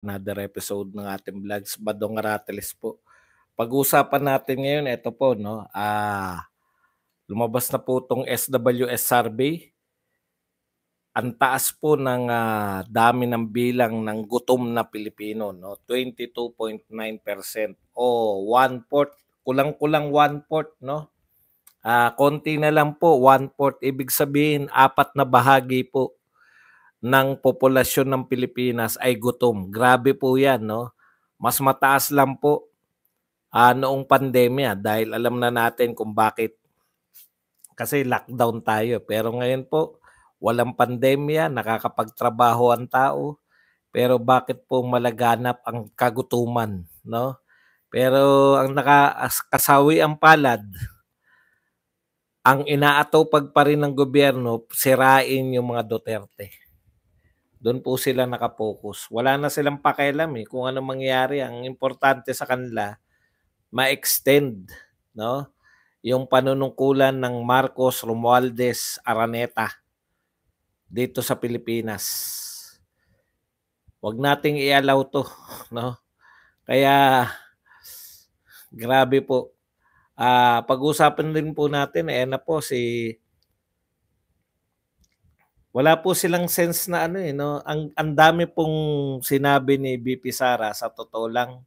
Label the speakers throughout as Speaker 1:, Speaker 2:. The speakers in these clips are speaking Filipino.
Speaker 1: Another episode ng ating vlogs, Badong Arateles po. Pag-uusapan natin ngayon, ito po, no, lumabas na po itong SWS survey. Ang taas po ng dami ng bilang ng gutom na Pilipino, no, 22.9% o 1/4, kulang-kulang 1/4, no. Konti na lang po, 1/4, ibig sabihin 4 na bahagi po ng populasyon ng Pilipinas ay gutom. Grabe po 'yan, no. Mas mataas lang po noong pandemya dahil alam na natin kung bakit. Kasi lockdown tayo. Pero ngayon po, walang pandemya, nakakapagtrabaho ang tao. Pero bakit po malaganap ang kagutuman, no? Pero ang kasawi ang palad, ang inaatupag pa rin ng gobyerno, sirain yung mga Duterte. Doon po sila nakapokus. Wala na silang pakialam kung ano mangyayari. Ang importante sa kanila, ma-extend, no, yung panunungkulan ng Marcos Romualdez Araneta dito sa Pilipinas. Huwag nating i-allow to, no? Kaya grabe po. Pag-usapan din po natin na po wala po silang sense na no. Ang dami pong sinabi ni BP Sara, sa totoo lang.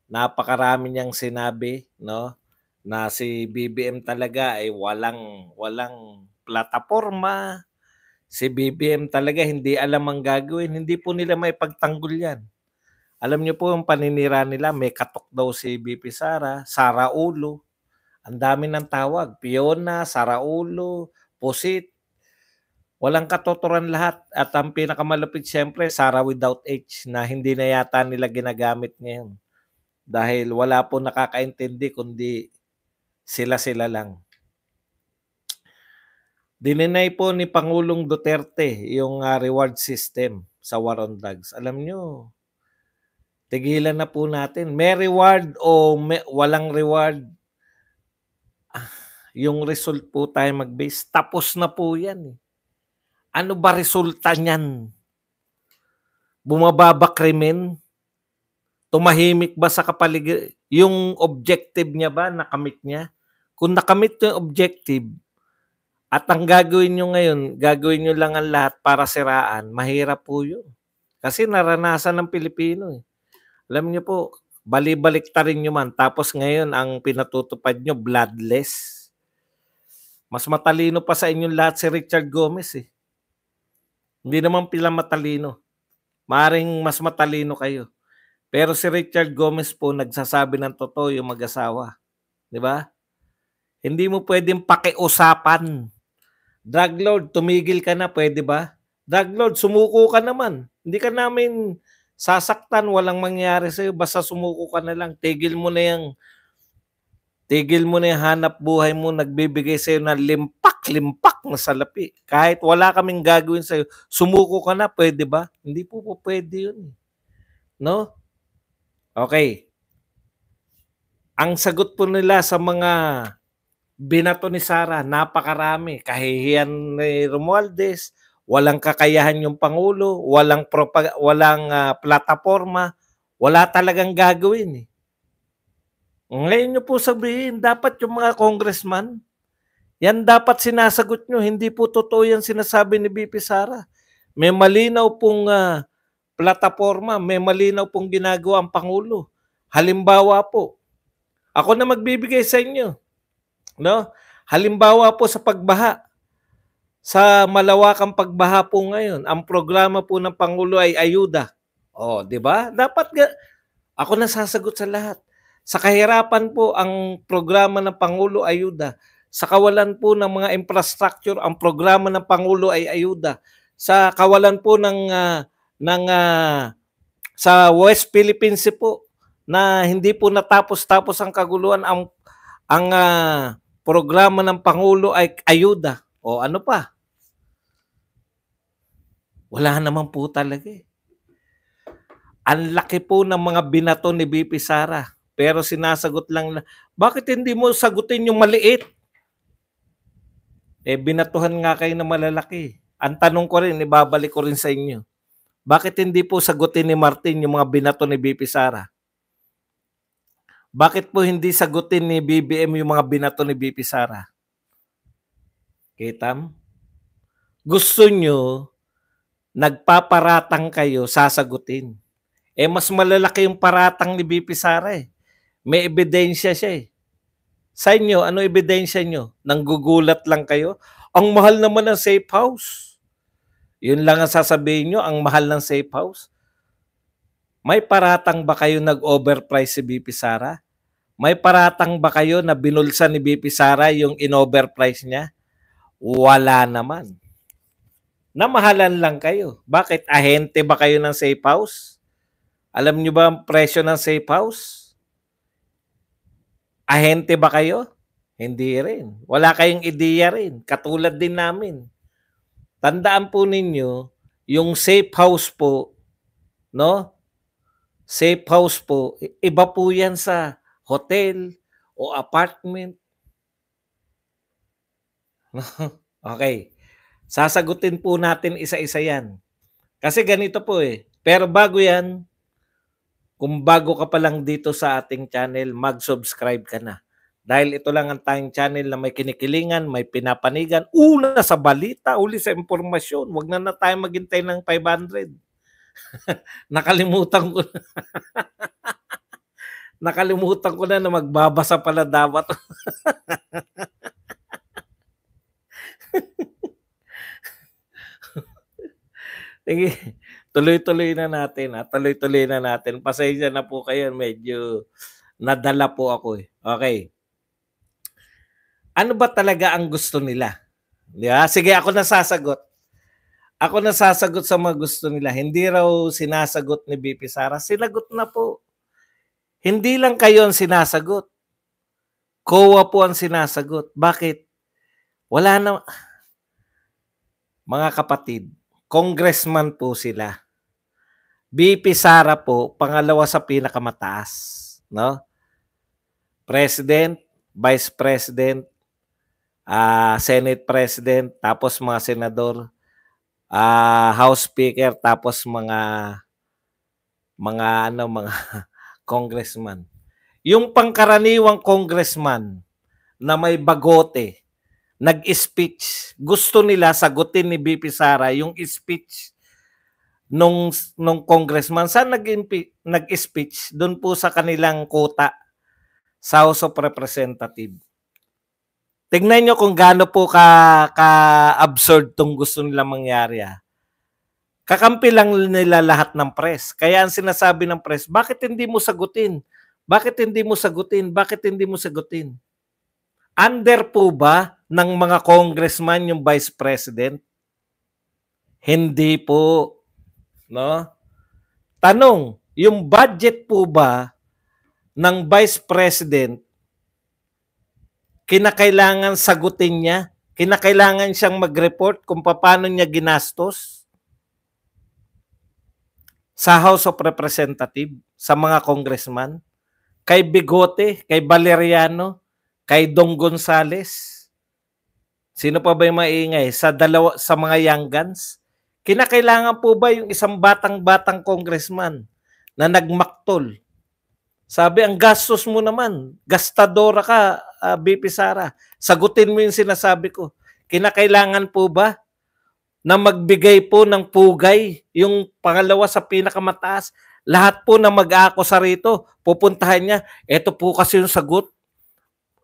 Speaker 1: Napakarami niyang sinabi, no, na si BBM talaga ay walang plataporma. Si BBM talaga hindi alam ang gagawin, hindi po nila maipagtanggol 'yan. Alam niyo po yung paninira nila, may katok daw si BP Sara, Sara Ulo. Ang dami ng tawag, Fiona, Sara Ulo, Pusit. Walang katotoran lahat at ang pinakamalupit siyempre Sara without H na hindi na yata nila ginagamit ngayon. Dahil wala po nakakaintindi kundi sila-sila lang. Dininay po ni Pangulong Duterte yung reward system sa war on drugs. Alam nyo, tigilan na po natin. May reward o walang reward, yung result po tayo mag-base. Tapos na po yan. Ano ba resulta niyan? Bumababa krimen? Tumahimik ba sa kapaligid? Yung objective niya ba, nakamit niya? Kung nakamit yung objective, at ang gagawin nyo ngayon, gagawin nyo lang ang lahat para siraan, mahirap po yun. Kasi naranasan ng Pilipino. Alam nyo po, bali-balik ta rin nyo man. Tapos ngayon, ang pinatutupad nyo, bloodless. Mas matalino pa sa inyong lahat si Richard Gomez Hindi naman pila matalino. Maring mas matalino kayo. Pero si Richard Gomez po nagsasabi ng totoo yung mag-asawa. Di ba? Hindi mo pwedeng pakiusapan. Drug lord, tumigil ka na, pwede ba? Drug lord, sumuko ka naman. Hindi ka namin sasaktan, walang mangyari sa'yo. Basta sumuko ka na lang. Tigil mo na yung hanap buhay mo, nagbibigay sa'yo ng limpak na salapi. Kahit wala kaming gagawin sa'yo, sumuko ka na, pwede ba? Hindi po pwede yun. No? Okay. Ang sagot po nila sa mga binato ni Sara, napakarami. Kahihiyan ni Romualdez, walang kakayahan yung Pangulo, walang plataforma, wala talagang gagawin Ngayon nyo po sabihin, dapat yung mga congressman, yan dapat sinasagot nyo, hindi po totoo yan sinasabi ni BP Sara. May malinaw pong plataforma, may malinaw pong ginagawa ang Pangulo. Halimbawa po, ako na magbibigay sa inyo. No? Halimbawa po sa pagbaha. Sa malawakang pagbaha po ngayon, ang programa po ng Pangulo ay ayuda. Di ba? Dapat ako na sasagot sa lahat. Sa kahirapan po, ang programa ng Pangulo ayuda. Sa kawalan po ng mga infrastructure, ang programa ng Pangulo ay ayuda. Sa kawalan po sa West Philippines po na hindi po natapos-tapos ang kaguluhan, ang programa ng Pangulo ay ayuda. Ano pa? Wala naman po talaga Ang laki po ng mga binato ni BP Sara. Pero sinasagot lang bakit hindi mo sagutin yung maliit? Binatuhan nga kayo na malalaki. Ang tanong ko rin, ibabalik ko rin sa inyo. Bakit hindi po sagutin ni Martin yung mga binato ni BP Sara? Bakit po hindi sagutin ni BBM yung mga binato ni BP Sara? Kitam? Gusto nyo, nagpaparatang kayo, sasagutin. Eh, mas malalaki yung paratang ni BP Sara eh. May ebidensya siya eh. Sa inyo, ano ebidensya nyo? Nanggugulat lang kayo? Ang mahal naman ng safe house. Yun lang ang sasabihin nyo, ang mahal ng safe house. May paratang ba kayo nag-overprice si BP Sara? May paratang ba kayo na binulsa ni BP Sara yung in-overprice niya? Wala naman. Namahalan lang kayo. Bakit? Ahente ba kayo ng safe house? Alam nyo ba ang presyo ng safe house? Ahente ba kayo? Hindi rin. Wala kayong ideya rin. Katulad din namin. Tandaan po ninyo, yung safe house po, no? Safe house po, iba po yan sa hotel o apartment. Okay. Sasagutin po natin isa-isa yan. Kasi ganito po eh. Pero bago yan, kung bago ka pa lang dito sa ating channel, mag-subscribe ka na. Dahil ito lang ang tayong channel na may kinikilingan, may pinapanigan, una sa balita, uli sa impormasyon. Huwag na tayo maghintay ng 500. Nakalimutan ko na. Nakalimutan ko na magbabasa pala dapat. Sige, tuloy-tuloy na natin. Tuloy-tuloy na natin. Pasensya na po kayo. Medyo nadala po ako eh. Okay. Ano ba talaga ang gusto nila? Di ba? Sige, ako na sasagot. Ako na sasagot sa mga gusto nila. Hindi raw sinasagot ni BP Sara. Sinagot na po. Hindi lang kayo ang sinasagot. COA po ang sinasagot. Bakit? Wala na. Mga kapatid, congressman po sila. BP Sara po, pangalawa sa pinakamataas. No? President, Vice President, Senate President, tapos mga senador, House Speaker, tapos mga congressman. Yung pangkaraniwang congressman na may bagote, nag-speech, gusto nila sagutin ni BP Sara yung speech nung congressman. Saan nag-speech? Doon po sa kanilang kota sa House of Representatives. Tignan nyo kung gaano po ka-absurd tong gusto nila mangyari. Kakampi lang nila lahat ng press. Kaya ang sinasabi ng press, bakit hindi mo sagutin? Bakit hindi mo sagutin? Bakit hindi mo sagutin? Under po ba ng mga congressman yung vice president? Hindi po. No? Tanong, yung budget po ba ng vice president kinakailangan sagutin niya? Kinakailangan siyang mag-report kung paano niya ginastos sa House of Representatives, sa mga congressman? Kay Bigote, kay Valeriano, kay Dong Gonzales? Sino pa ba yung maingay? Sa mga young guns? Kinakailangan po ba yung isang batang-batang congressman na nagmaktol? Sabi, ang gastos mo naman, gastadora ka, BP Sara. Sagutin mo yung sinasabi ko. Kinakailangan po ba na magbigay po ng pugay yung pangalawa sa pinakamataas? Lahat po na mag-aakusa rito, pupuntahan niya, eto po kasi yung sagot.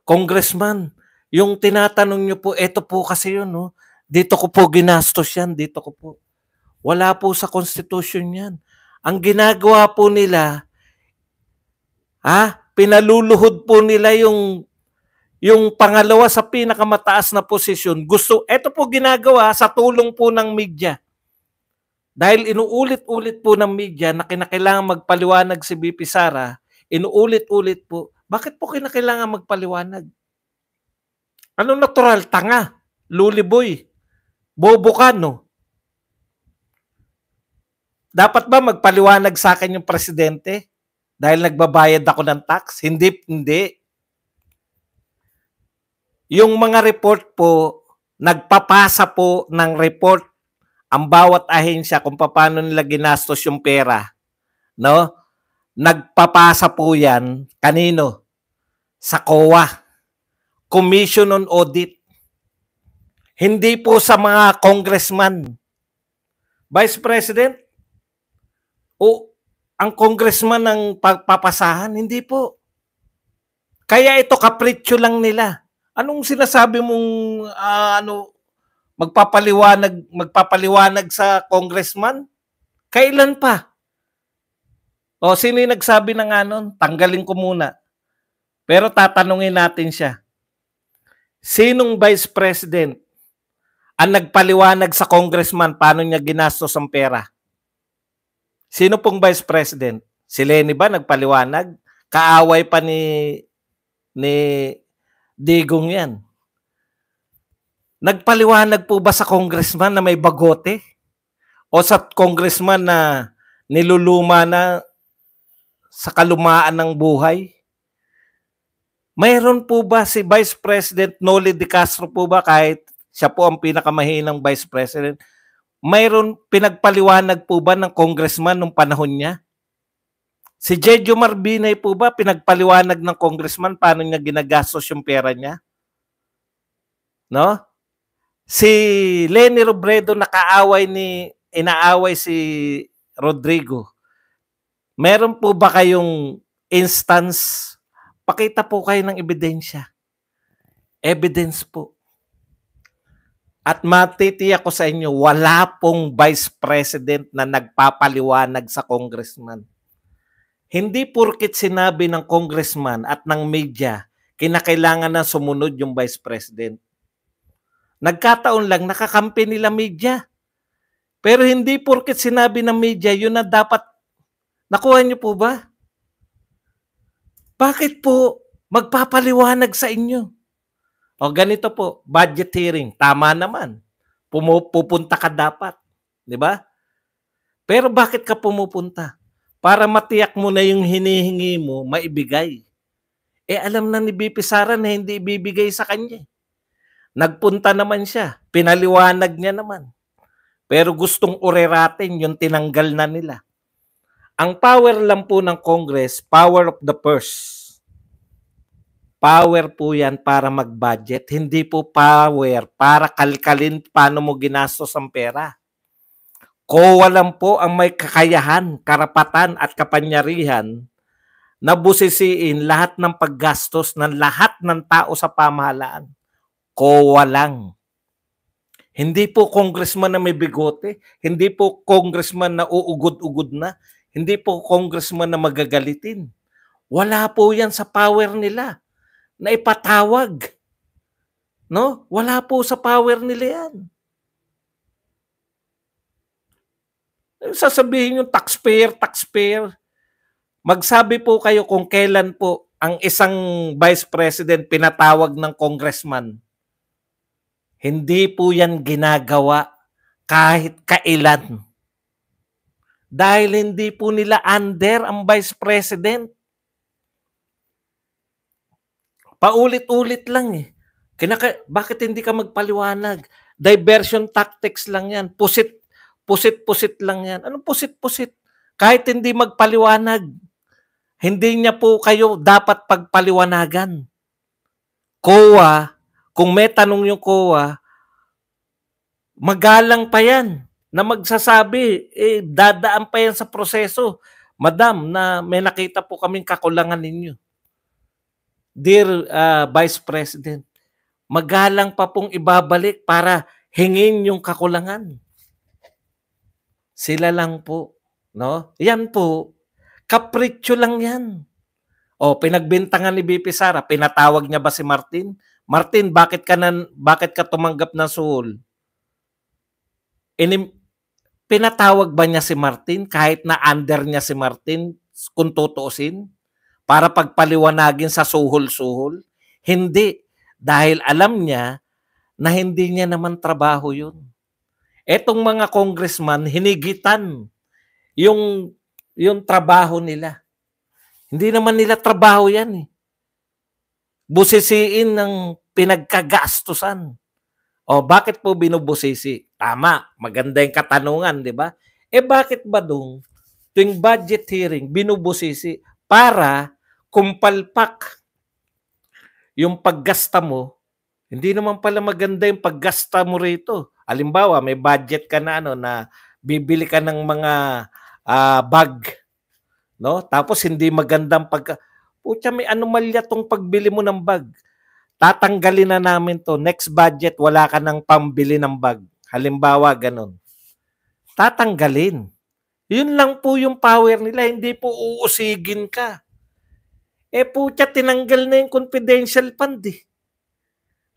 Speaker 1: Congressman, yung tinatanong niyo po, eto po kasi yun, no? Dito ko po ginastos yan, dito ko po. Wala po sa Constitution yan. Ang ginagawa po nila, pinaluluhod po nila yung pangalawa sa pinakamataas na posisyon. Ito po ginagawa sa tulong po ng media. Dahil inuulit-ulit po ng media na kinakailangan magpaliwanag si BP Sara, inuulit-ulit po, bakit po kinakailangan magpaliwanag? Ano natural? Tanga, luliboy, bobo ka, no? Dapat ba magpaliwanag sa akin yung presidente dahil nagbabayad ako ng tax? Hindi, hindi. Yung mga report po, nagpapasa po ng report ang bawat ahensya kung paano nila ginastos yung pera, no? Nagpapasa po yan, kanino? Sa COA, Commission on Audit. Hindi po sa mga congressman. Vice President, o ang congressman ang papasahan, hindi po. Kaya ito kapritsyo lang nila. Anong sinasabi mong magpapaliwanag sa congressman? Kailan pa? O sino yung nagsabi na nga nun? Tanggalin ko muna. Pero tatanungin natin siya. Sinong vice president ang nagpaliwanag sa congressman paano niya ginastos ang pera? Sino pong vice president? Si Lenny ba nagpaliwanag? Kaaway pa ni Digong yan. Nagpaliwanag po ba sa congressman na may bagote? O sa congressman na niluluma na sa kalumaan ng buhay? Mayroon po ba si Vice President Noli de Castro po ba, kahit siya po ang pinakamahinang Vice President, mayroon pinagpaliwanag po ba ng congressman nung panahon niya? Si Jejo Marbinay po ba pinagpaliwanag ng congressman paano niya ginagastos yung pera niya? No? Si Leni Robredo inaaway si Rodrigo. Meron po ba kayong instance? Pakita po kayo ng ebidensya. Evidence po. At matitiyak ko sa inyo, wala pong vice president na nagpapaliwanag sa congressman. Hindi porket sinabi ng congressman at ng media, kinakailangan na sumunod yung vice president. Nagkataon lang, nakakampi nila media. Pero hindi porket sinabi ng media, yun na dapat. Nakuha niyo po ba? Bakit po magpapaliwanag sa inyo? O ganito po, budget hearing, tama naman. Pupunta ka dapat. Di ba? Pero bakit ka pumupunta? Para matiyak mo na yung hinihingi mo, maibigay. Alam na ni BP Sara na hindi ibibigay sa kanya. Nagpunta naman siya, pinaliwanag niya naman. Pero gustong ureratin yung tinanggal na nila. Ang power lang po ng Congress, power of the purse. Power po yan para mag-budget. Hindi po power para kalkalin paano mo ginastos ang pera. COA lang po ang may kakayahan, karapatan at kapanyarihan na busisiin lahat ng paggastos ng lahat ng tao sa pamahalaan. COA lang. Hindi po congressman na may bigote, hindi po congressman na uugod-ugod na, hindi po congressman na magagalitin. Wala po yan sa power nila na ipatawag. No? Wala po sa power nila yan. Sasabihin yung taxpayer. Magsabi po kayo kung kailan po ang isang vice president pinatawag ng congressman. Hindi po yan ginagawa kahit kailan. Dahil hindi po nila under ang vice president. Paulit-ulit lang eh. Bakit hindi ka magpaliwanag? Diversion tactics lang yan. Pusit lang yan. Anong pusit-pusit? Kahit hindi magpaliwanag, hindi niya po kayo dapat pagpaliwanagan. COA, kung may tanong yung COA, magalang pa yan na magsasabi, dadaan pa yan sa proseso. Madam, na may nakita po kaming kakulangan ninyo. Dear Vice President, magalang pa pong ibabalik para hingin yung kakulangan. Sila lang po, no? Yan po, kapritsyo lang yan. O pinagbintangan ni BP Sara, pinatawag niya ba si Martin? Martin, bakit ka tumanggap ng suhol? Pinatawag ba niya si Martin kahit na under niya si Martin kung tutuusin? Para pagpaliwanagin sa suhol-suhol? Hindi. Dahil alam niya na hindi niya naman trabaho yun. Etong mga congressman, hinigitan yung trabaho nila. Hindi naman nila trabaho yan eh. Busisiin ng pinagkagastusan. O bakit po binubusisi? Tama, maganda yung katanungan, di ba? Bakit ba dong tuwing budget hearing, binubusisi para kumpalpak yung paggasta mo? Hindi naman pala maganda yung paggasta mo rito. Halimbawa, may budget ka na na bibili ka ng mga bag, no? Tapos hindi magandang Pucha, may anomalya tong pagbili mo ng bag. Tatanggalin na namin to. Next budget, wala ka ng pambili ng bag. Halimbawa, ganun. Tatanggalin. Yun lang po yung power nila. Hindi po uusigin ka. Pucha, tinanggal na yung confidential fund eh.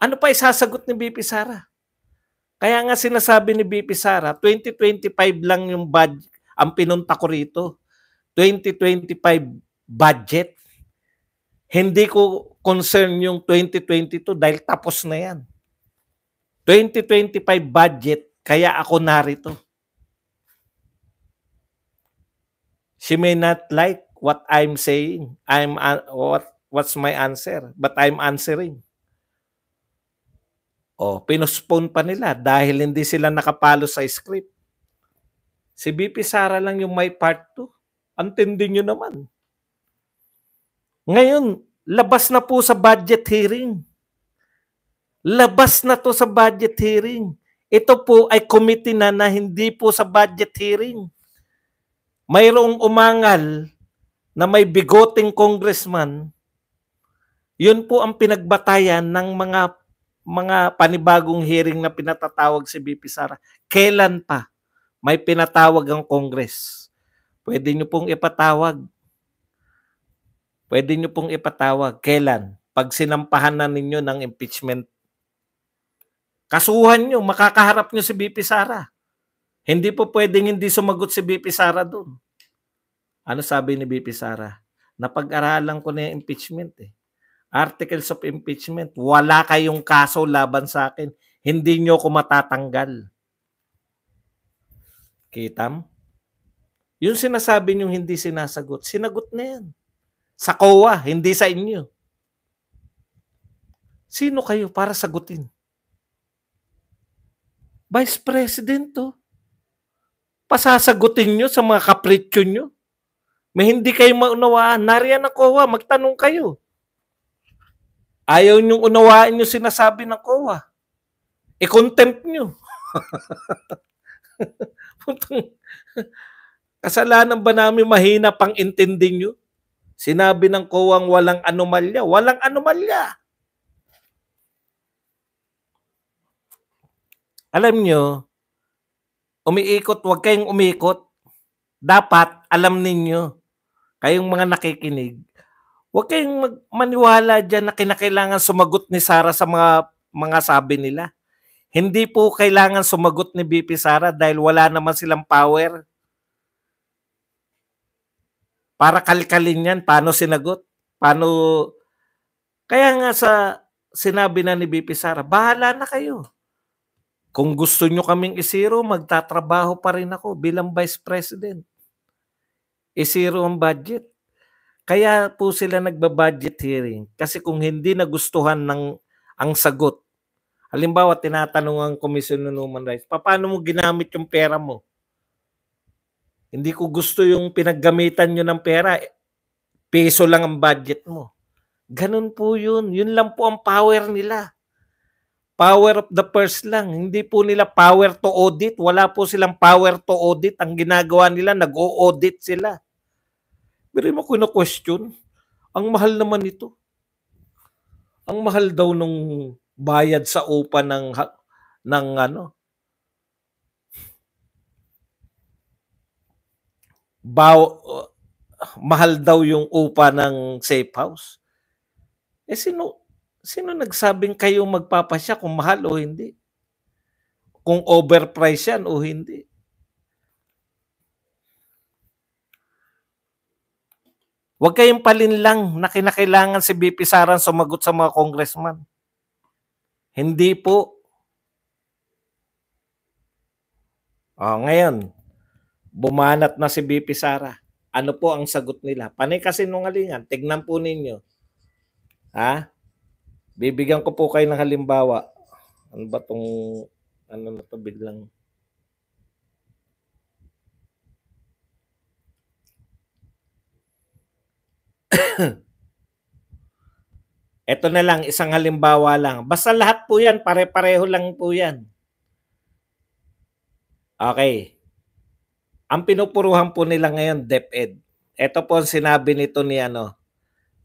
Speaker 1: Ano pa isasagot ni BP Sara? Kaya nga sinasabi ni BP Sara, 2025 lang yung budget. Ang pinunta ko rito, 2025 budget. Hindi ko concern yung 2022 dahil tapos na yan. 2025 budget, kaya ako narito. She may not like what I'm saying. What's my answer? But I'm answering. Pinospone pa nila dahil hindi sila nakapalo sa script. Si BP Sara lang yung may part 2. Antindi nyo naman. Ngayon, labas na po sa budget hearing. Labas na to sa budget hearing. Ito po ay committee na hindi po sa budget hearing. Mayroong umangal na may bigoting congressman. Yun po ang pinagbatayan ng mga panibagong hearing na pinatatawag si BP Sara. Kailan pa may pinatawag ang Congress? Pwede nyo pong ipatawag. Pwede nyo pong ipatawag. Kailan? Pag sinampahan na ninyo ng impeachment. Kasuhan nyo, makakaharap nyo si BP Sara. Hindi po pwedeng hindi sumagot si BP Sara doon. Ano sabi ni BP Sara? Napag-aralan ko na yung impeachment eh. Articles of impeachment. Wala kayong kaso laban sa akin. Hindi nyo ko matatanggal. Kitam? Yung sinasabi nyo hindi sinasagot, sinagot na yan. Sa COA, hindi sa inyo. Sino kayo para sagutin? Vice President to. Pasasagutin nyo sa mga kapritsyo nyo. May hindi kayo maunawaan. Nariyan ang COA, magtanong kayo. Ayaw nyong unawain yung sinasabi ng COA. I-contempt nyo. Kasalanan ba namin mahina pang intindi nyo? Sinabi ng COA walang anomalya. Walang anomalya. Alam nyo, umiikot, huwag kayong umikot. Dapat, alam ninyo, kayong mga nakikinig, huwag kayong maniwala dyan na kinakailangan sumagot ni Sara sa mga sabi nila. Hindi po kailangan sumagot ni BP Sara dahil wala naman silang power. Para kalkalin yan, paano sinagot? Paano? Kaya nga sinabi na ni BP Sara, bahala na kayo. Kung gusto nyo kaming isiro, magtatrabaho pa rin ako bilang Vice President. Isiro ang budget. Kaya po sila nagba-budget hearing. Kasi kung hindi nagustuhan ang sagot, halimbawa tinatanong ang Commission on Human Rights, paano mo ginamit yung pera mo? Hindi ko gusto yung pinaggamitan nyo ng pera. Peso lang ang budget mo. Ganun po yun. Yun lang po ang power nila. Power of the purse lang. Hindi po nila power to audit. Wala po silang power to audit. Ang ginagawa nila, nag-o-audit sila. Pero mo ko na-question, ang mahal naman ito. Ang mahal daw nung bayad sa upa ng mahal daw yung upa ng safe house. Sino nagsabing kayo magpapasya kung mahal o hindi? Kung overpriced yan o hindi? Huwag kayong palinlang na kinakailangan si BP Sara sumagot sa mga congressman. Hindi po. Ngayon, bumanat na si BP Sara. Ano po ang sagot nila? Panay kasinungalingan. Tignan po ninyo. Bibigyan ko po kayo ng halimbawa. Ano ba 'tong ano na 'to biglang eto na lang, isang halimbawa lang. Basta lahat po 'yan, pare-pareho lang po 'yan. Okay. Ang pinupuruhan po nila ngayon, DepEd. Ito po ang sinabi nito ni ano,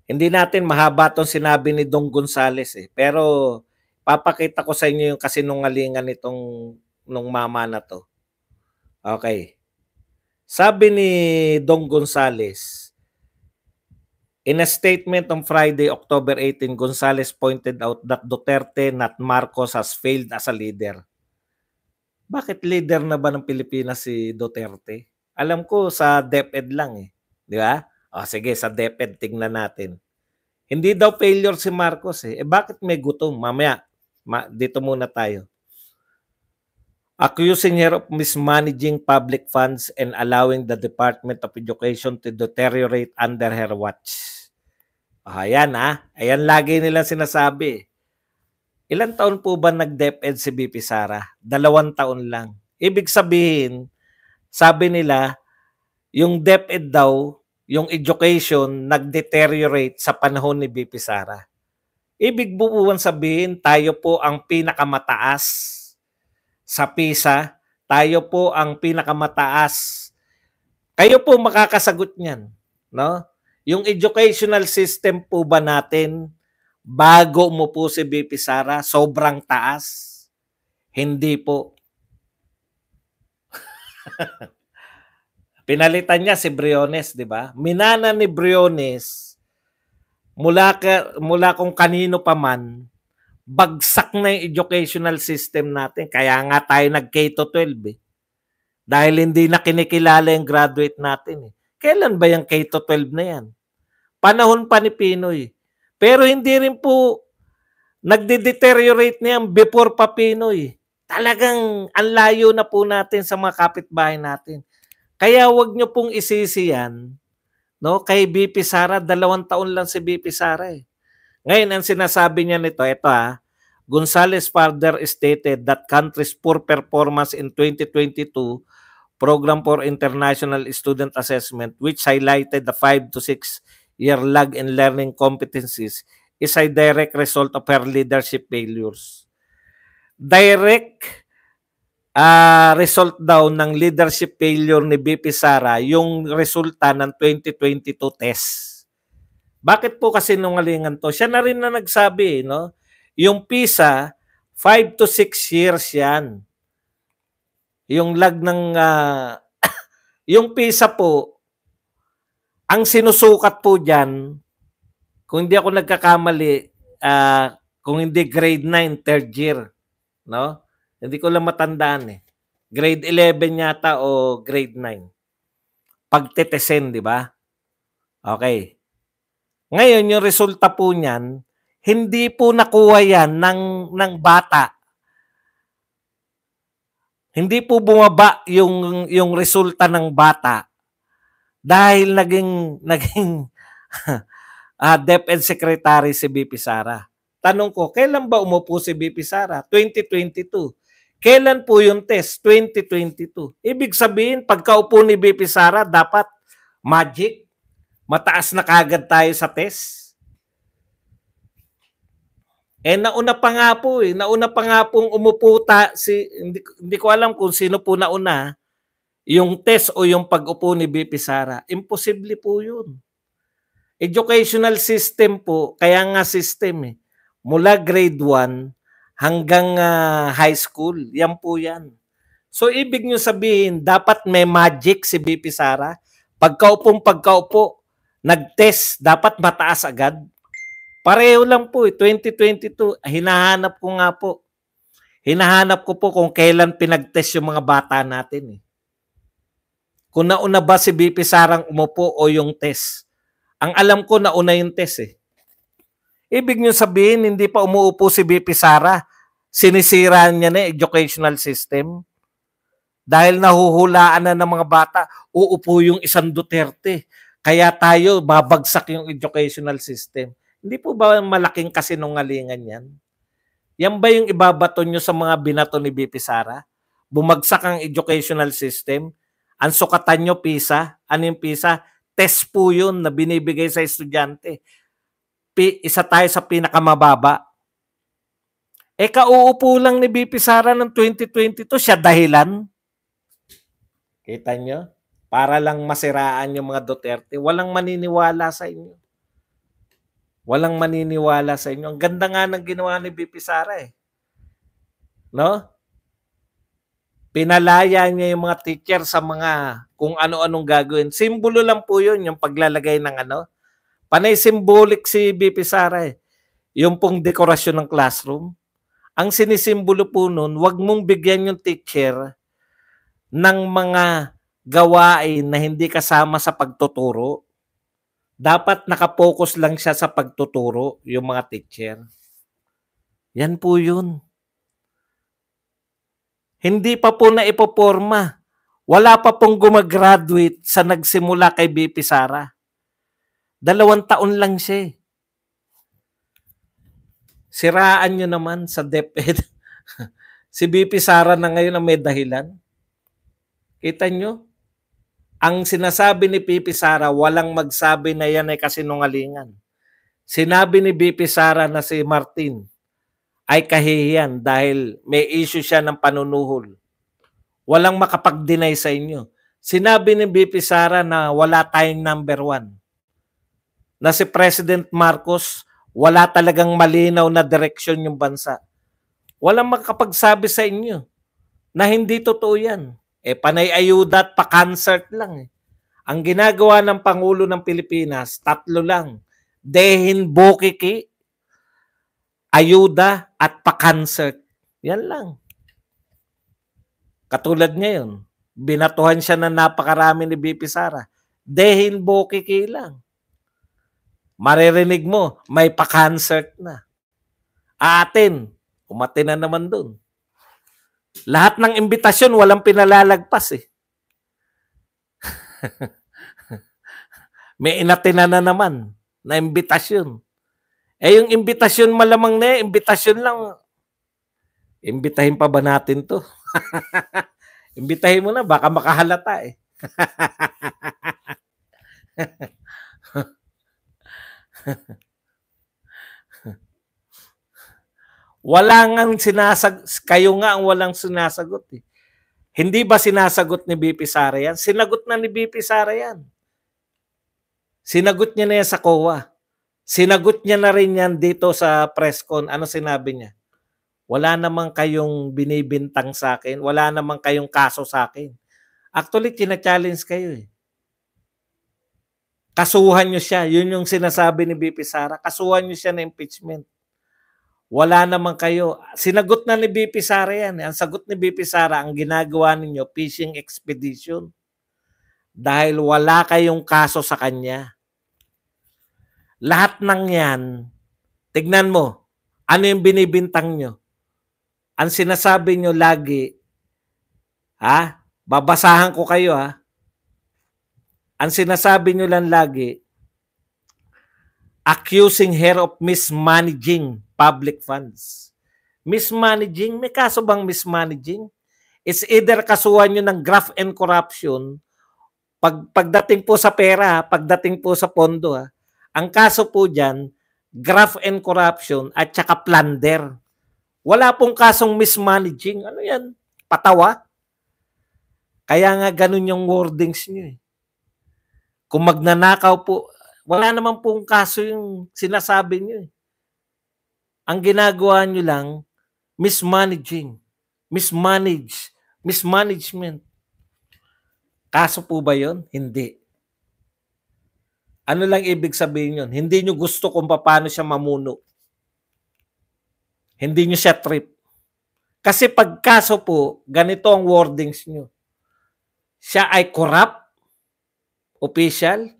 Speaker 1: hindi natin mahaba 'tong sinabi ni Dong Gonzales eh. Pero papakita ko sa inyo yung kasinungalingan nitong nung mama na 'to. Okay. Sabi ni Dong Gonzales, in a statement on Friday, October 18, Gonzales pointed out that Duterte, not Marcos, has failed as a leader. Bakit leader na ba ng Pilipinas si Duterte? Alam ko sa DepEd lang eh. Di ba? O sige, sa DepEd tingnan natin. Hindi daw failure si Marcos eh. Bakit may gutom? Mamaya, dito muna tayo. Accusing her of mismanaging public funds and allowing the Department of Education to deteriorate under her watch. Ayan Ayan lagi nilang sinasabi. Ilang taon po ba nag-DepEd si BP Sara? 2 taon lang. Ibig sabihin, sabi nila, yung DepEd daw, yung education, nag-deteriorate sa panahon ni BP Sara. Ibig buuan sabihin, tayo po ang pinakamataas sa PISA, tayo po ang pinakamataas. Kayo po makakasagot niyan, no? Yung educational system po ba natin bago mo po si BP Sara sobrang taas? Hindi po. Pinalitan niya si Briones, di ba? Minana ni Briones mula kung kanino pa man, bagsak na yung educational system natin. Kaya nga tayo nag-K-12 eh. Dahil hindi na kinikilala yung graduate natin eh. Kailan ba yung K-12 na yan? Panahon pa ni Pinoy. Pero hindi rin po nagde-deteriorate na yan before pa Pinoy. Talagang ang layo na po natin sa mga kapitbahay natin. Kaya wag nyo pong isisi yan, no? Kay BP Sara, 2 taon lang si BP Sara eh. Ngayon, ang sinasabi niya nito, ito Gonzales further stated that country's poor performance in 2022 Program for International Student Assessment, which highlighted the 5 to 6 year lag in learning competencies, is a direct result of her leadership failures. Direct result daw ng leadership failure ni BP Sara yung resulta ng 2022 test. Bakit po kasi nungalingan to? Siya na rin na nagsabi, no? Yung PISA, 5 to 6 years yan. Yung lag ng, yung PISA po, ang sinusukat po dyan, kung hindi ako nagkakamali, kung hindi grade 9, third year, no? Hindi ko lang matandaan eh. Grade 11 yata o grade 9. Pagtetesen, di ba? Okay. Ngayon, yung resulta po niyan, hindi po nakuha yan ng bata. Hindi po bumaba yung resulta ng bata dahil naging DepEd Secretary si BP Sara. Tanong ko, kailan ba umupo si BP Sara? 2022. Kailan po yung test? 2022. Ibig sabihin, pagkaupo ni BP Sara, dapat magic. Mataas na kagad tayo sa test. Nauna pa nga po Nauna pa nga pong umupo hindi ko alam kung sino po nauna. Yung test o yung pag-upo ni BP Sara. Imposible po yun. Educational system po, kaya nga system mula grade 1 hanggang high school. Yan po yan. So, ibig nyo sabihin, dapat may magic si BP Sara. Pagkaupo, nag-test, dapat mataas agad. Pareho lang po 2022, hinahanap ko nga po. Hinahanap ko po kung kailan pinag-test yung mga bata natin Kung nauna ba si BP Sarang umupo o yung test. Ang alam ko, nauna yung test Ibig nyo sabihin, hindi pa umuupo si BP Sara. Sinisira niya na educational system. Dahil nahuhulaan na ng mga bata, uupo yung isang Duterte. Kaya tayo, babagsak yung educational system. Hindi po ba malaking kasinungalingan yan? Yan ba yung ibabato nyo sa mga binato ni BP Sara? Bumagsak ang educational system. Ang sukatan nyo, PISA. Ano yung PISA? Test po yun na binibigay sa estudyante. Isa tayo sa pinakamababa. Kauupo lang ni BP Sara ng 2022, siya dahilan. Kita nyo? Para lang masiraan yung mga Duterte. Walang maniniwala sa inyo. Walang maniniwala sa inyo. Ang ganda nga ng ginawa ni BP Sara eh. No? Pinalaya niya yung mga teacher sa mga kung ano-anong gagawin. Simbolo lang po yun, yung paglalagay ng ano. Panay symbolic si BP Sara eh. Yung pong dekorasyon ng classroom. Ang sinisimbolo po nun, wag mong bigyan yung teacher ng mga gawain na hindi kasama sa pagtuturo. Dapat nakapokus lang siya sa pagtuturo, yung mga teacher. Yan po yun. Hindi pa po na ipoporma. Wala pa pong gumagraduate sa nagsimula kay BP Sara. 2 taon lang siya. Siraan nyo naman sa DepEd. Si BP Sara na ngayon ang may dahilan. Kita nyo? Ang sinasabi ni BP Sara, walang magsabi na yan ay kasinungalingan. Sinabi ni BP Sara na si Martin ay kahihiyan dahil may issue siya ng panunuhol. Walang makapag-deny sa inyo. Sinabi ni BP Sara na wala tayong number 1. Na si President Marcos, wala talagang malinaw na direksyon yung bansa. Walang makapagsabi sa inyo na hindi totoo yan. Panay ayuda at pa-concert lang. Ang ginagawa ng Pangulo ng Pilipinas, 3 lang. Dehin Bokiki, ayuda at pa-concert. Yan lang. Katulad ngayon, binatuhan siya ng napakarami ni BP Sara. Dehin Bokiki lang. Maririnig mo, may pa-concert na. Atin, umati na naman dun. Lahat ng imbitasyon, walang pinalalagpas eh. May inatina na naman na imbitasyon. Yung imbitasyon malamang na imbitasyon lang. Imbitahin pa ba natin to? Imbitahin mo na, baka makahalata eh. Wala ngang kayo nga ang walang sinasagot eh. Hindi ba sinasagot ni BP Sara yan? Sinagot na ni BP Sara yan. Sinagot niya na yan sa COA. Sinagot niya na rin yan dito sa press con. Ano sinabi niya? Wala namang kayong binibintang sa akin. Wala namang kayong kaso sa akin. Actually, tina-challenge kayo eh. Kasuhan niyo siya. Yun yung sinasabi ni BP Sara. Kasuhan niyo siya ng impeachment. Wala naman kayo. Sinagot na ni BP Sara yan. Ang sagot ni BP Sara, ang ginagawa ninyo, fishing expedition. Dahil wala kayong kaso sa kanya. Lahat ng yan, tignan mo, ano yung binibintang nyo? Ang sinasabi nyo lagi, babasahan ko kayo Ang sinasabi nyo lang lagi, accusing her of mismanaging public funds. Mismanaging? May kaso bang mismanaging? It's either kasuhan nyo ng graft and corruption, pagdating po sa pera, pagdating po sa pondo. Ang kaso po dyan, graft and corruption at saka plunder. Wala pong kasong mismanaging. Ano yan? Patawa? Kaya nga ganun yung wordings nyo eh. Kung magnanakaw po, wala naman pong kaso yung sinasabi nyo eh. Ang ginagawa nyo lang, mismanaging, mismanagement. Kaso po ba yun? Hindi. Ano lang ibig sabihin yun? Hindi nyo gusto kung paano siya mamuno. Hindi nyo siya trip. Kasi pag kaso po, ganito ang wordings nyo. Siya ay corrupt, official,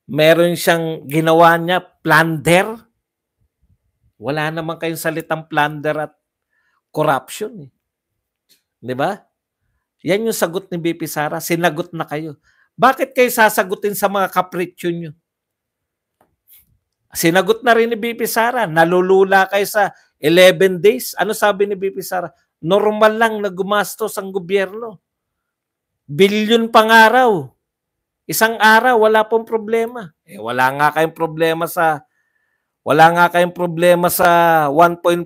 Speaker 1: meron siyang ginawa niya, plunder. Wala naman kayong salitang plunder at corruption. Di ba? Yan yung sagot ni BP Sara. Sinagot na kayo. Bakit kayo sasagutin sa mga kapritsyo nyo? Sinagot na rin ni BP Sara. Nalulula kayo sa 11 days. Ano sabi ni BP Sara? Normal lang na gumastos ang gobyerno. Bilyon pang araw. Isang araw, wala pong problema. Wala nga kayong problema sa 1.4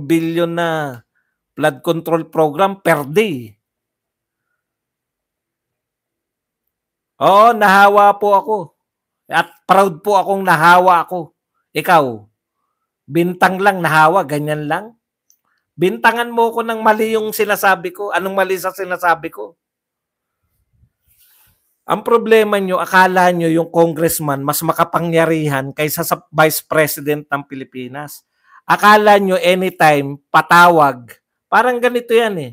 Speaker 1: billion na flood control program per day. Oo, nahawa po ako. At proud po akong nahawa ako. Ikaw, bintang lang nahawa, ganyan lang. Bintangan mo ko ng mali yung sinasabi ko. Anong mali sa sinasabi ko? Ang problema nyo, akala nyo yung congressman mas makapangyarihan kaysa sa vice president ng Pilipinas. Akala nyo anytime, patawag. Parang ganito yan eh.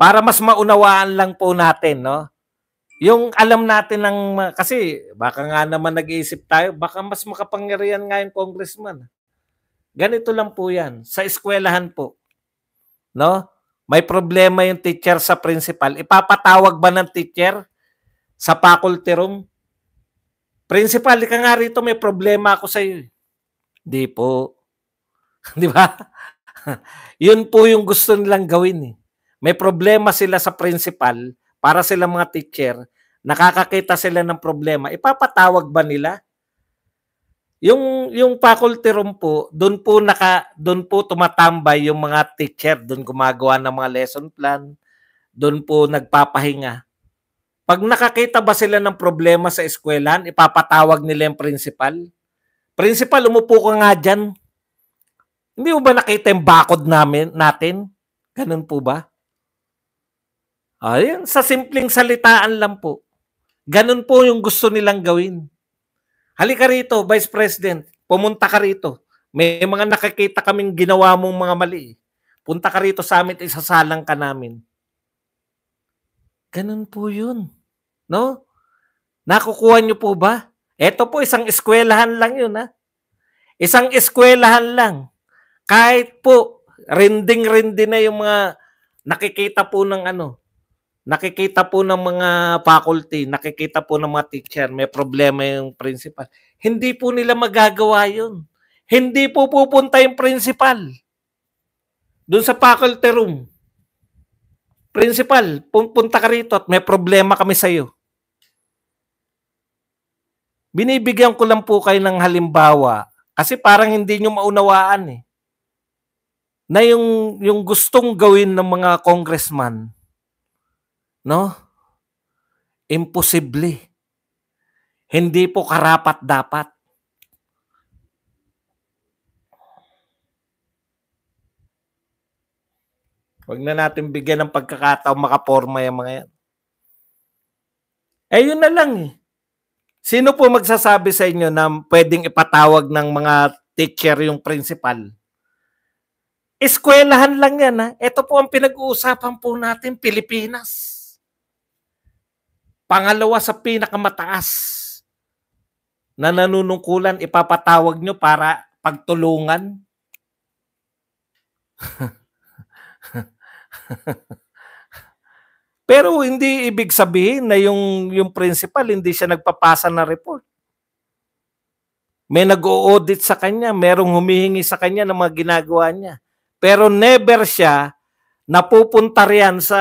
Speaker 1: Para mas maunawaan lang po natin, no? Yung alam natin ng, kasi baka nga naman nag-iisip tayo, baka mas makapangyarihan nga yung congressman. Ganito lang po yan. Sa eskwelahan po, no? May problema yung teacher sa principal. Ipapatawag ba ng teacher sa faculty room? Principal, ka nga rito, may problema ako sa iyo. Di po. Di ba? Yun po yung gusto nilang gawin eh. May problema sila sa principal, para sila mga teacher, nakakakita sila ng problema. Ipapatawag ba nila? Yung faculty room po, doon po tumatambay yung mga teacher, doon gumagawa ng mga lesson plan, doon po nagpapahinga. Pag nakakita ba sila ng problema sa eskwelahan, ipapatawag nila yung principal? Principal, umupo ka nga dyan. Hindi mo ba nakita yung bakod natin? Ganun po ba? Ayun, sa simpleng salitaan lang po. Ganun po yung gusto nilang gawin. Halika rito, Vice President. Pumunta ka rito. May mga nakakita kaming ginawa mong mga mali. Punta ka rito sa amin, isasalang ka namin. Ganun po yun. No? Nakukuha nyo po ba? Ito po, isang eskwelahan lang yun, ha? Isang eskwelahan lang. Kahit po, rinding-rindi na yung mga nakikita po ng nakikita po ng mga faculty, nakikita po ng mga teacher, may problema yung principal. Hindi po nila magagawa yun. Hindi po pupunta yung principal doon sa faculty room. Principal, punta ka rito at may problema kami sa iyo. Binibigyan ko lang po kayo ng halimbawa kasi parang hindi nyo maunawaan eh. Na yung gustong gawin ng mga congressman, no? Imposible. Hindi po karapat-dapat. Huwag na natin bigyan ng pagkakataon makaporma yung mga yan. Yun na lang eh. Sino po magsasabi sa inyo na pwedeng ipatawag ng mga teacher yung principal? Eskwelahan lang yan ha. Ito po ang pinag-uusapan po natin, Pilipinas. Pangalawa sa pinakamataas na nanunungkulan, ipapatawag nyo para pagtulungan. Pero hindi ibig sabihin na yung principal hindi siya nagpapasa na report. May nag-o-audit sa kanya, merong humihingi sa kanya ng mga ginagawa niya. Pero never siya napupunta riyan sa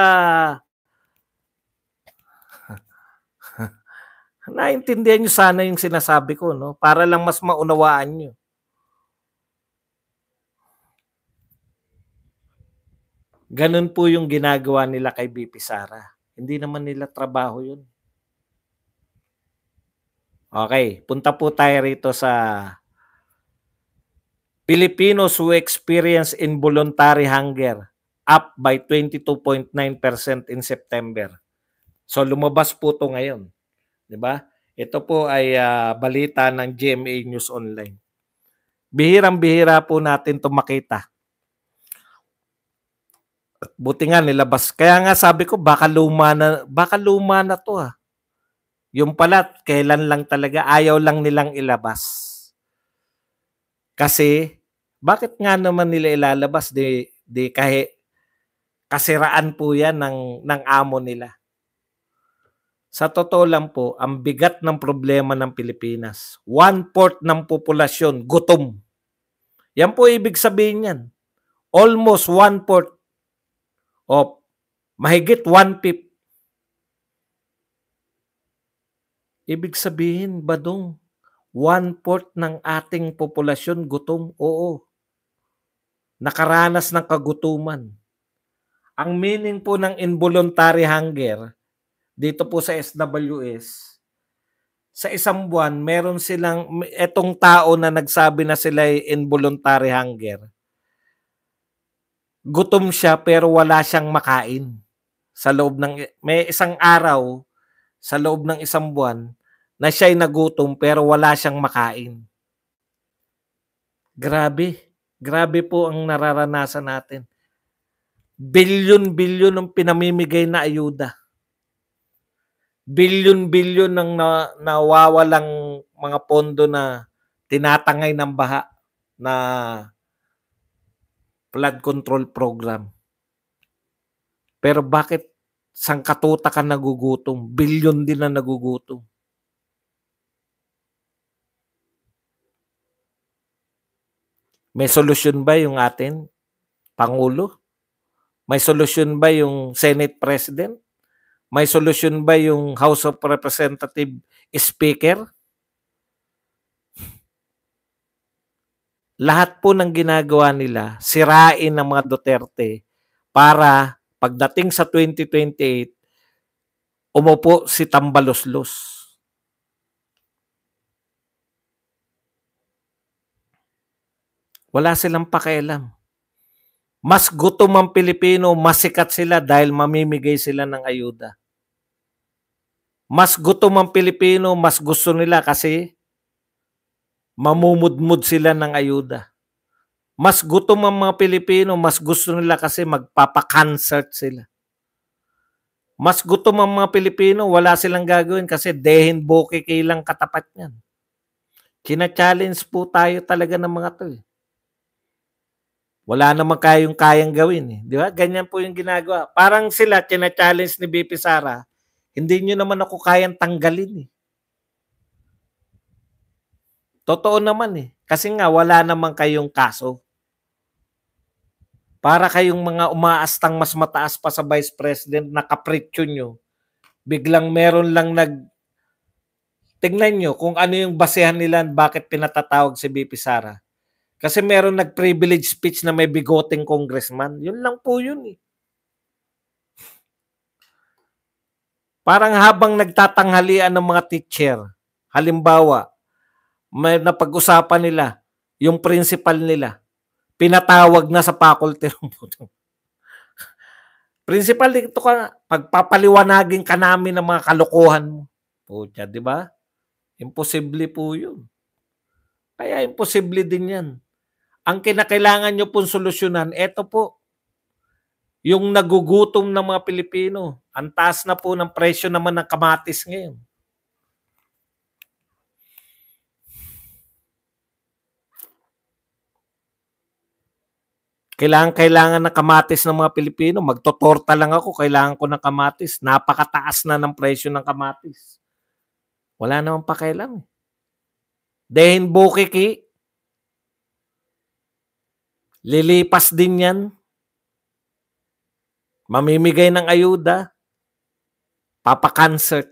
Speaker 1: naintindihan nyo sana yung sinasabi ko, no? Para lang mas maunawaan nyo. Ganun po yung ginagawa nila kay BP Sara. Hindi naman nila trabaho yun. Okay, punta po tayo rito sa Filipinos who experience involuntary hunger up by 22.9% in September. So lumabas po to ngayon. 'Di ba? Ito po ay balita ng GMA News Online. Bihirang-bihira po natin 'to makita. Buti nga nilabas. Kaya nga sabi ko baka luma na 'to ha. Yung pala kailan lang talaga ayaw lang nilang ilabas. Kasi bakit nga naman nila ilalabas di kasiraan po 'yan ng amo nila. Sa totoo lang po, ang bigat ng problema ng Pilipinas, 1/4 ng populasyon gutom. Yan po ibig sabihin yan. Almost 1/4 o mahigit 1/5. Ibig sabihin, Badong, 1/4 ng ating populasyon gutom. Oo, nakaranas ng kagutuman. Ang meaning po ng involuntary hunger dito po sa SWS, sa isang buwan, meron silang, etong tao na nagsabi na sila ay involuntary hunger, gutom siya pero wala siyang makain. Sa loob ng, may isang araw, sa loob ng isang buwan, na siya'y nagutom pero wala siyang makain. Grabe. Grabe po ang nararanasan natin. Bilyon-bilyon ang pinamimigay na ayuda. Bilyon-bilyon ang nawawalang mga pondo na tinatangay ng baha na flood control program. Pero bakit sangkatuta ka nagugutom? Bilyon din na nagugutom. May solusyon ba yung atin, Pangulo? May solusyon ba yung Senate President? May solusyon ba yung House of Representative Speaker? Lahat po ng ginagawa nila, sirain ng mga Duterte para pagdating sa 2028, umupo si Tambaloslos. Wala silang pakialam. Mas gutom ang Pilipino, mas sikat sila dahil mamimigay sila ng ayuda. Mas gutom ang Pilipino, mas gusto nila kasi mamumudmud sila ng ayuda. Mas gutom ang mga Pilipino, mas gusto nila kasi magpapa-concert sila. Mas gutom ang mga Pilipino, wala silang gagawin kasi dehin bokeke lang katapat niyan. Kina-challenge po tayo talaga ng mga to. Wala naman kayang gawin. Di ba? Ganyan po yung ginagawa. Parang sila, kina-challenge ni BP Sara, hindi nyo naman ako kayang tanggalin. Totoo naman. Kasi nga, wala naman kayong kaso. Para kayong mga umaastang mas mataas pa sa Vice President na kapritsyo nyo, biglang meron lang tingnan nyo kung ano yung basehan nila bakit pinatatawag si BP Sara. Kasi meron nag-privilege speech na may bigoteng congressman. Yun lang po yun. Parang habang nagtatanghalian ng mga teacher, halimbawa, may napag-usapan nila, yung principal nila, pinatawag na sa faculty room. Principal, dito ka, pagpapaliwanagin ka namin ng mga kalokohan mo. Pucha, di ba? Imposible po yun. Kaya imposible din yan. Ang kinakailangan nyo pong solusyonan, eto po, yung nagugutom ng mga Pilipino. Ang taas na po ng presyo naman ng kamatis ngayon. Kailangan ng kamatis ng mga Pilipino. Magtotorta lang ako, kailangan ko ng kamatis. Napakataas na ng presyo ng kamatis. Wala namang pakialam. Dehin bukiki. Lilipas din yan. Mamimigay ng ayuda. Papa-concert.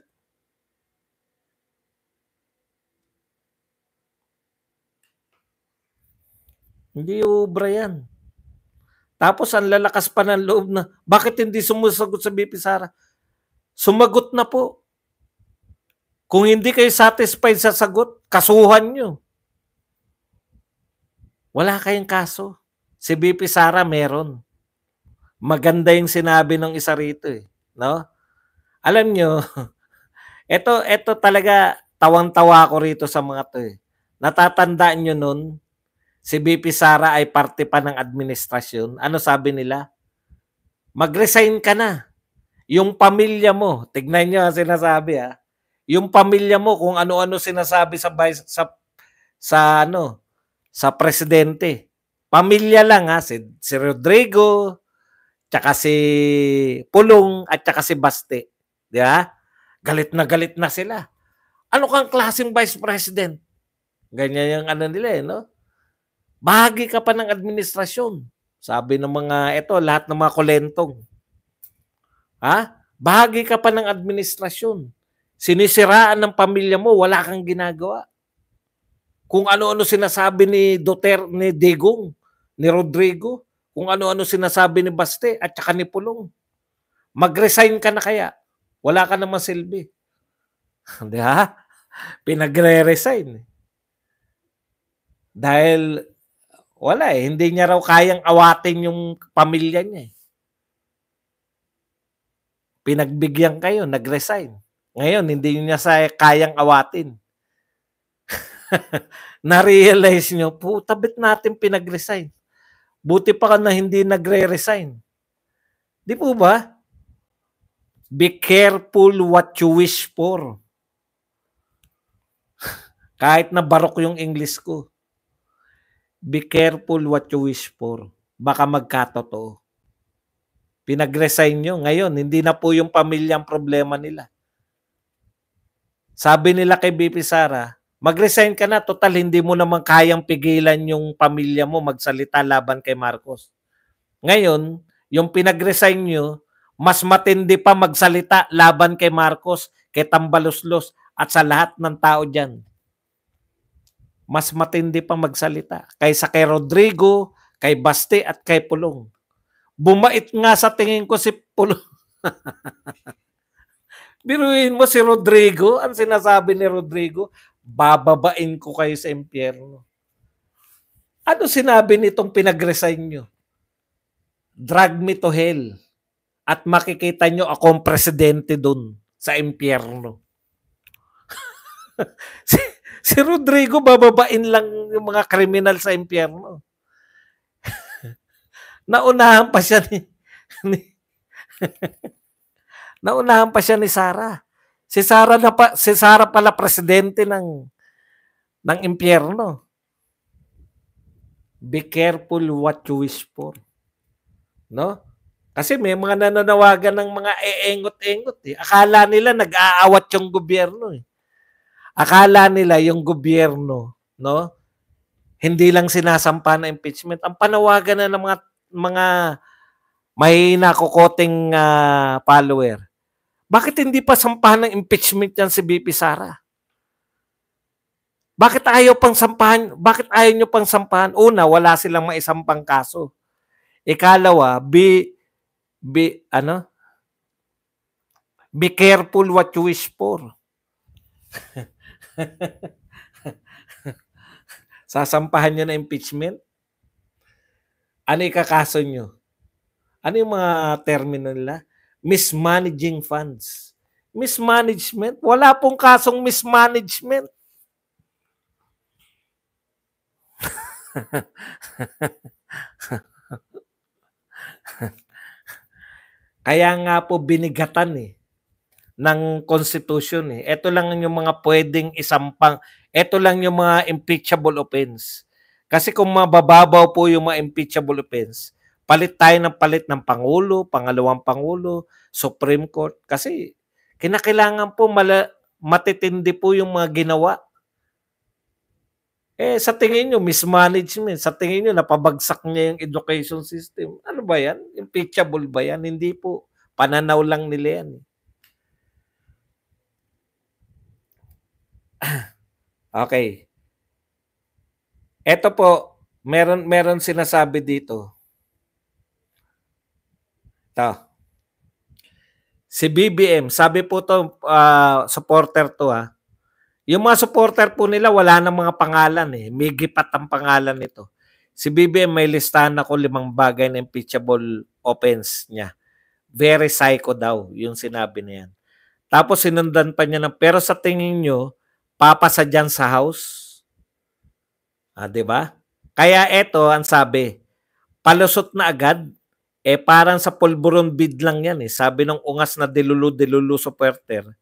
Speaker 1: Hindi ubra yan. Tapos ang lalakas pa ng loob na, bakit hindi sumusagot sa BP Sara? Sumagot na po. Kung hindi kayo satisfied sa sagot, kasuhan nyo. Wala kayong kaso. Si BP Sara meron. Maganda yung sinabi ng isa rito. No? Alam nyo, ito talaga, tawang-tawa ko rito sa mga to. Natatandaan nyo nun, si BP Sara ay parte pa ng administrasyon. Ano sabi nila? Mag-resign ka na. Yung pamilya mo, tignan nyo ang sinasabi yung pamilya mo kung ano-ano sinasabi sa presidente. Pamilya lang si Rodrigo, tsaka si Pulong at tsaka si Baste. Di ba? Galit na sila. Ano kang klaseng vice president? Ganyan yung ano nila no? Bahagi ka pa ng administrasyon. Sabi ng mga, eto, lahat ng mga kolentong. Ha? Bahagi ka pa ng administrasyon. Sinisiraan ng pamilya mo, wala kang ginagawa. Kung ano-ano sinasabi ni Duterte, ni Digong, ni Rodrigo, kung ano-ano sinasabi ni Baste at saka ni Pulong. Mag-resign ka na kaya. Wala ka namang silbi. Di ba? Pinagre-resign. Dahil wala hindi niya raw kayang awatin yung pamilya niya. Pinagbigyan kayo, nag-resign. Ngayon, hindi niya kayang awatin. Na-realize nyo, puta, ba't natin pinag-resign? Buti pa ka na hindi nagre-resign. Di po ba? Be careful what you wish for. Kahit na barok yung English ko. Be careful what you wish for. Baka magkatotoo. Pinag-resign nyo. Ngayon, hindi na po yung pamilya ang problema nila. Sabi nila kay BP Sara, mag-resign ka na. Total, hindi mo naman kayang pigilan yung pamilya mo magsalita laban kay Marcos. Ngayon, yung pinag-resign nyo, mas matindi pa magsalita laban kay Marcos, kay Tambaloslos, at sa lahat ng tao dyan. Mas matindi pa magsalita. Kaysa kay Rodrigo, kay Baste, at kay Pulong. Bumait nga sa tingin ko si Pulong. Biruin mo si Rodrigo, ang sinasabi ni Rodrigo, bababain ko kayo sa impyerno. Ano sinabi nitong pinag-resign nyo? Drag me to hell. At makikita nyo akong presidente dun sa impyerno. si Rodrigo, bababain lang yung mga kriminal sa impyerno. Naunahan pa siya Naunahan pa siya ni Sara. Si Sara pala presidente ng impyerno. Be careful what you wish for. No? Kasi may mga nananawagan ng mga eengot-engot eh. Akala nila nag-aawat yung gobyerno eh. Akala nila yung gobyerno, no? Hindi lang sinasampa na impeachment. Ang panawagan na ng mga mahina kukoting follower. Bakit hindi pa sampahan ng impeachment yan si BP Sara? Bakit ayaw pang sampahan? Bakit ayaw nyo pang sampahan? Una, wala silang maisampang kaso. Ikalawa, be careful what you wish for. Sasampahan nyo na impeachment? Ano ikakaso nyo? Ano yung mga termino nila? Mismanaging funds. Mismanagement? Wala pong kasong mismanagement. Kaya nga po binigatan ng Constitution Ito lang yung mga pwedeng isampang, ito lang yung mga impeachable offense. Kasi kung mabababaw po yung mga impeachable offense, palit tayo ng palit ng Pangulo, Pangalawang Pangulo, Supreme Court. Kasi kinakailangan po matitindi po yung mga ginawa. Sa tingin nyo, mismanagement. Sa tingin nyo, napabagsak niya yung education system. Ano ba yan? Impeachable ba yan? Hindi po. Pananaw lang nila yan. Okay. Ito po, meron sinasabi dito. Ito. Si BBM, sabi po to, supporter to Yung mga supporter po nila, wala nang mga pangalan May gipat ang pangalan nito. Si BBM may listahan ako 5 bagay na impeachable offense niya. Very psycho daw, yung sinabi niya. Tapos sinundan pa niya pero sa tingin nyo, papasa dyan sa House? Diba? Kaya ito, ang sabi, palusot na agad, parang sa pulburon bid lang yan Sabi ng ungas na dilulu supporter,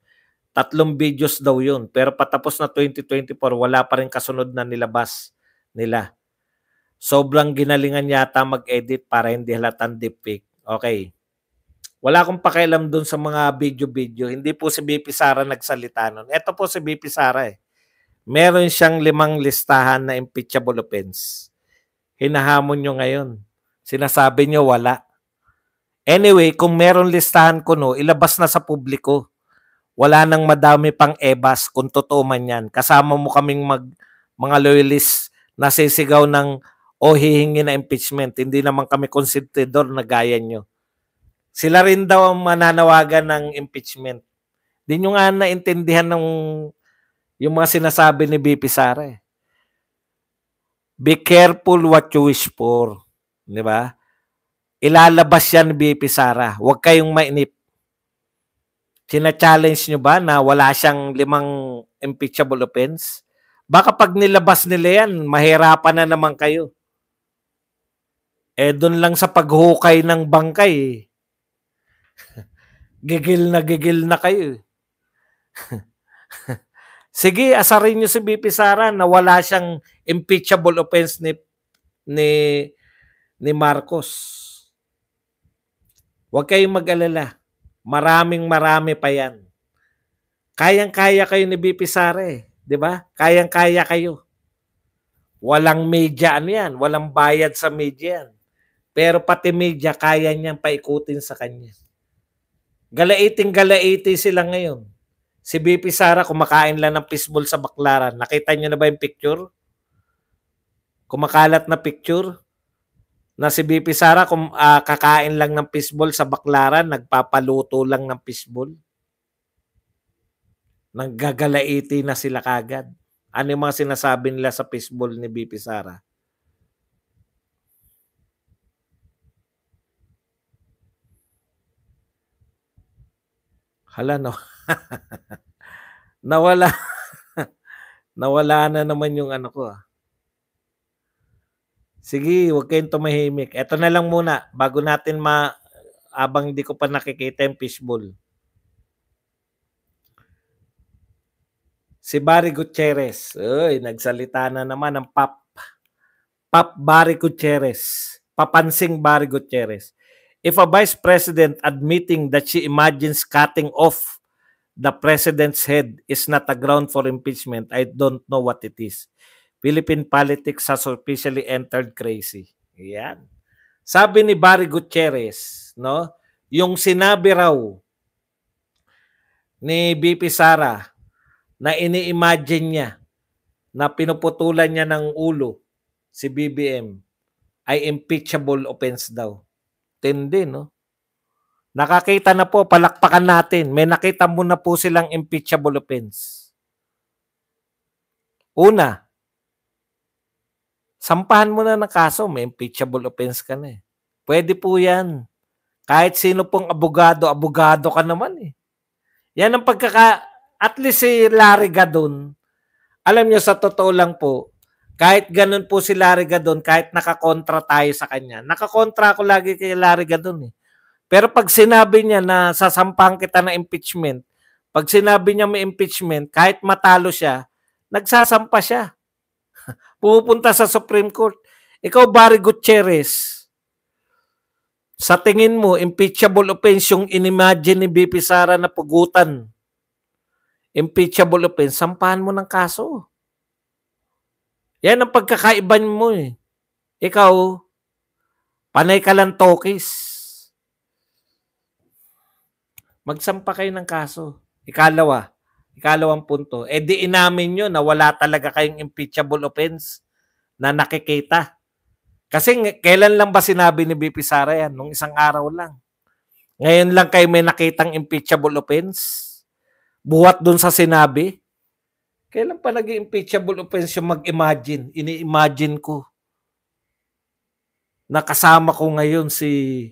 Speaker 1: 3 videos daw yun. Pero patapos na 2024, wala pa rin kasunod na nilabas nila. Sobrang ginalingan yata mag-edit para hindi halatang deepfake. Okay. Wala akong pakialam dun sa mga video-video. Hindi po si BP Sara nagsalita nun. Ito po si BP Sara Meron siyang 5 listahan na impeachable offense. hinahamon nyo ngayon. Sinasabi nyo wala. Anyway, kung meron listahan ko no, ilabas na sa publiko. Wala nang madami pang ebas kung totoo man yan. Kasama mo kaming mga loyalists na sisigaw ng hihingi na impeachment. Hindi naman kami konsentidor na gaya nyo. Sila rin daw ang mananawagan ng impeachment. Hindi nyo nga naintindihan ng yung mga sinasabi ni BP Sara. Be careful what you wish for. Di ba? Ilalabas yan ni BP Sara. Huwag kayong mainip. Sina-challenge nyo ba na wala siyang 5 impeachable offense? Baka pag nilabas nila yan, mahirapan na naman kayo. Doon lang sa paghukay ng bangkay. Gigil na kayo. Sige, asarin nyo si BP Sara na wala siyang impeachable offense ni Marcos. Huwag kayong mag-alala. Marami pa yan. Kayang-kaya kayo ni BP Sara di ba? Kayang-kaya kayo. Walang media yan. Walang bayad sa media yan. Pero pati media, kaya niyang paikutin sa kanya. Galaiting sila ngayon. Si BP Sara kumakain lang ng fishball sa Baclaran. Nakita niyo na ba yung picture? Kumakalat na picture na si BP Sara kakain lang ng fishball sa Baclaran, nagpapaluto lang ng fishball. Nanggagalaiti na sila kagad. Ano yung mga sinasabi nila sa fishball ni BP Sara? Hala, no. Nawala na naman yung ano ko. Sige, huwag kayong tumahimik. Ito na lang muna, bago natin abang hindi ko pa nakikita yung fishbowl. Si Barry Gutierrez. Nagsalita na naman ng Pap Barry Gutierrez. Papansing Barry Gutierrez. If a vice president admitting that she imagines cutting off the president's head is not a ground for impeachment, I don't know what it is. Philippine politics has officially entered crazy. Yan. Sabi ni Barry Gutierrez, no, yung sinabi raw ni BP Sara na ini-imagine niya na pinuputulan niya ng ulo si BBM ay impeachable offense daw. Tindi, no? Nakakita na po, palakpakan natin. May nakita mo na po silang impeachable offense. Una, sampahan mo na ng kaso, may impeachable offense ka na eh. Pwede po yan. Kahit sino pong abogado ka naman eh. Yan ang at least si Larry Gadon, alam nyo sa totoo lang po, kahit ganun po si Larry Gadon, kahit nakakontra tayo sa kanya, nakakontra ako lagi kay Larry Gadon eh. Pero pag sinabi niya na sasampahan kita ng impeachment, pag sinabi niya may impeachment, kahit matalo siya, nagsasampa siya. Pumupunta sa Supreme Court. Ikaw, Barry Gutierrez, sa tingin mo, impeachable offense yung inimagine ni BP Sara na pugutan. Impeachable offense, sampahan mo ng kaso. Yan ang pagkakaiban mo eh. Ikaw, panay ka lang tokis. Magsampa kayo ng kaso. Ikalawang punto. Di inamin nyo na wala talaga kayong impeachable offense na nakikita. Kasi kailan lang ba sinabi ni BP Sara yan? Nung isang araw lang. Ngayon lang kayo may nakitang impeachable offense? Buhat dun sa sinabi? Kailan pa naging impeachable offense yung mag-imagine? Ini-imagine ko. Nakasama ko ngayon si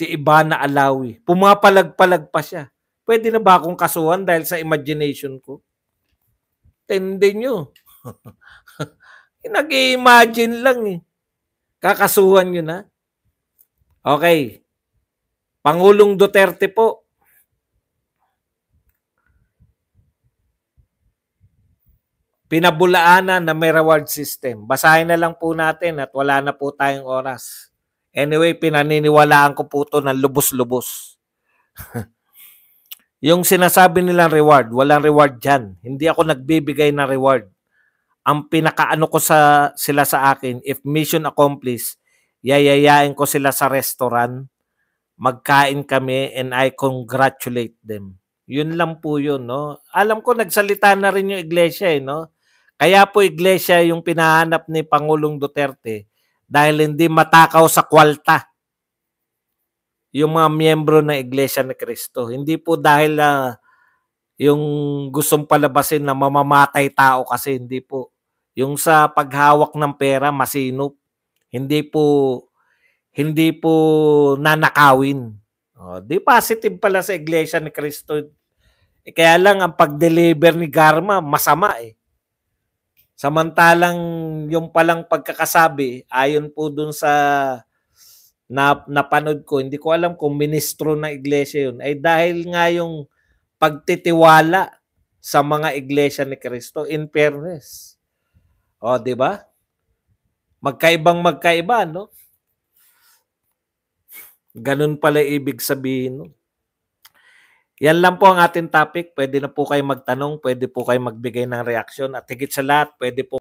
Speaker 1: Ivana Alawi. Pumapalag-palag pa siya. Pwede na ba akong kasuhan dahil sa imagination ko? Tindi nyo. Nag-imagine lang eh. Kakasuhan nyo na. Okay. Pangulong Duterte po. Pinabulaanan na may reward system. Basahin na lang po natin at wala na po tayong oras. Anyway, pinaniniwalaan ko po ito ng lubos-lubos. Yung sinasabi nilang reward, walang reward dyan. Hindi ako nagbibigay ng reward. ang pinakaano ko sila sa akin, if mission accomplished, yayayain ko sila sa restaurant, magkain kami, and I congratulate them. Yun lang po yun, no? Alam ko nagsalita na rin yung iglesia, no? Kaya po iglesia yung pinahanap ni Pangulong Duterte dahil hindi matakaw sa kwalta yung mga miyembro ng Iglesia ni Cristo. Hindi po dahil yung gustong palabasin na mamamatay tao kasi, hindi po. Yung sa paghawak ng pera, masinop. Hindi po nanakawin. Di positive pala sa Iglesia ni Cristo. Kaya lang ang pag-deliver ni Garma masama eh. Samantalang yung palang pagkakasabi, ayon po dun sa napanood ko, hindi ko alam kung ministro ng iglesia yun, ay dahil nga yung pagtitiwala sa mga iglesia ni Cristo, in fairness. Di ba? Magkaiba, no? Ganun pala ibig sabihin, no? Yan lang po ang ating topic. Pwede na po kayo magtanong, pwede po kayo magbigay ng reaksyon, at higit sa lahat, pwede po